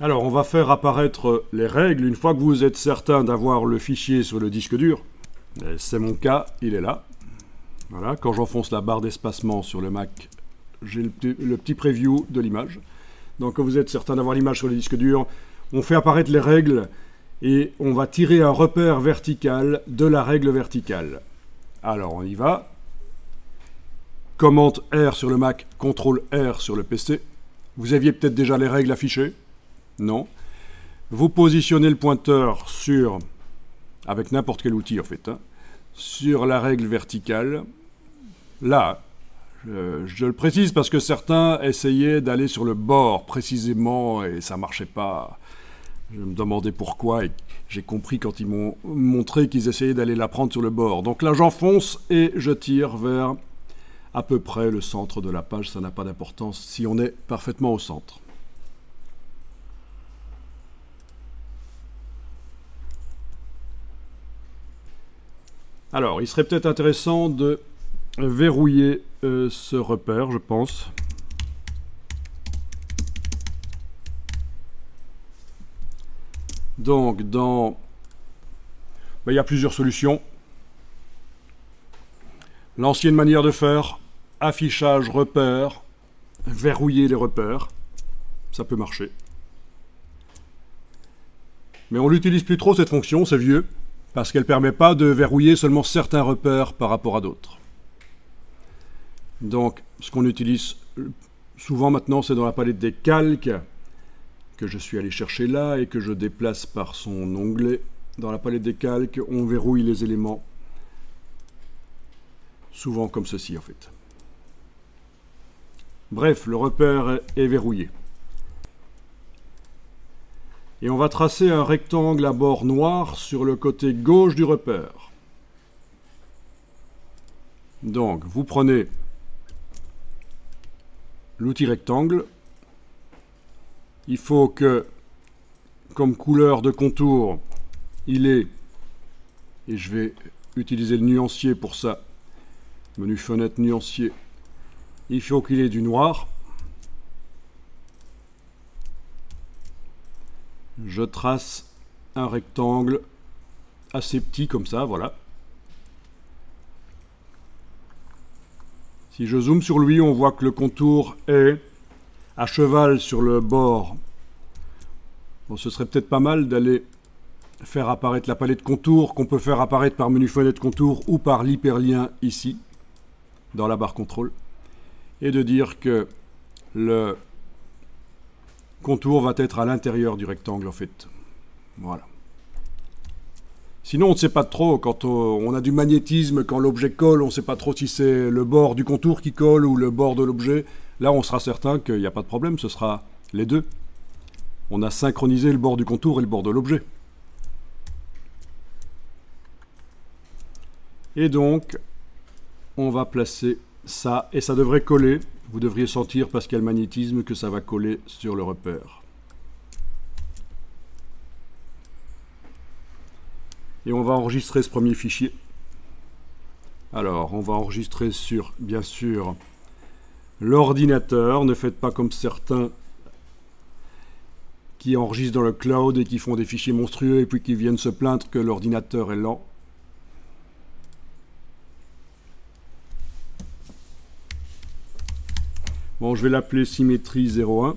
Alors, on va faire apparaître les règles une fois que vous êtes certain d'avoir le fichier sur le disque dur. C'est mon cas, il est là. Voilà, quand j'enfonce la barre d'espacement sur le Mac, j'ai le petit preview de l'image. Donc, quand vous êtes certain d'avoir l'image sur le disque dur, on fait apparaître les règles et on va tirer un repère vertical de la règle verticale. Alors, on y va. Commande R sur le Mac, CTRL R sur le PC. Vous aviez peut-être déjà les règles affichées? Non. Vous positionnez le pointeur sur, avec n'importe quel outil en fait, sur la règle verticale. Là, je le précise parce que certains essayaient d'aller sur le bord précisément et ça ne marchait pas. Je me demandais pourquoi et j'ai compris quand ils m'ont montré qu'ils essayaient d'aller la prendre sur le bord. Donc là, j'enfonce et je tire vers à peu près le centre de la page. Ça n'a pas d'importance si on est parfaitement au centre. Alors, il serait peut-être intéressant de verrouiller ce repère, je pense. Donc, il y a plusieurs solutions. L'ancienne manière de faire, affichage repère, verrouiller les repères, ça peut marcher. Mais on l'utilise plus trop cette fonction, c'est vieux. Parce qu'elle ne permet pas de verrouiller seulement certains repères par rapport à d'autres. Donc, ce qu'on utilise souvent maintenant, c'est dans la palette des calques, que je suis allé chercher là et que je déplace par son onglet. Dans la palette des calques, on verrouille les éléments, souvent comme ceci en fait. Bref, le repère est verrouillé. Et on va tracer un rectangle à bord noir sur le côté gauche du repère. Donc, vous prenez l'outil rectangle. Il faut que, comme couleur de contour, il ait, et je vais utiliser le nuancier pour ça, menu fenêtre nuancier, il faut qu'il ait du noir. Je trace un rectangle assez petit comme ça, voilà. Si je zoome sur lui, on voit que le contour est à cheval sur le bord. Bon, ce serait peut-être pas mal d'aller faire apparaître la palette contour qu'on peut faire apparaître par menu fenêtre contour ou par l'hyperlien ici, dans la barre contrôle, et de dire que le contour va être à l'intérieur du rectangle en fait. Voilà. Sinon on ne sait pas trop, quand on a du magnétisme, quand l'objet colle, on ne sait pas trop si c'est le bord du contour qui colle ou le bord de l'objet. Là on sera certain qu'il n'y a pas de problème, ce sera les deux. On a synchronisé le bord du contour et le bord de l'objet. Et donc, on va placer ça, et ça devrait coller. Vous devriez sentir, parce qu'il y a le magnétisme, que ça va coller sur le repère. Et on va enregistrer ce premier fichier. Alors, on va enregistrer sur, bien sûr, l'ordinateur. Ne faites pas comme certains qui enregistrent dans le cloud et qui font des fichiers monstrueux et puis qui viennent se plaindre que l'ordinateur est lent. Bon, je vais l'appeler symétrie 01.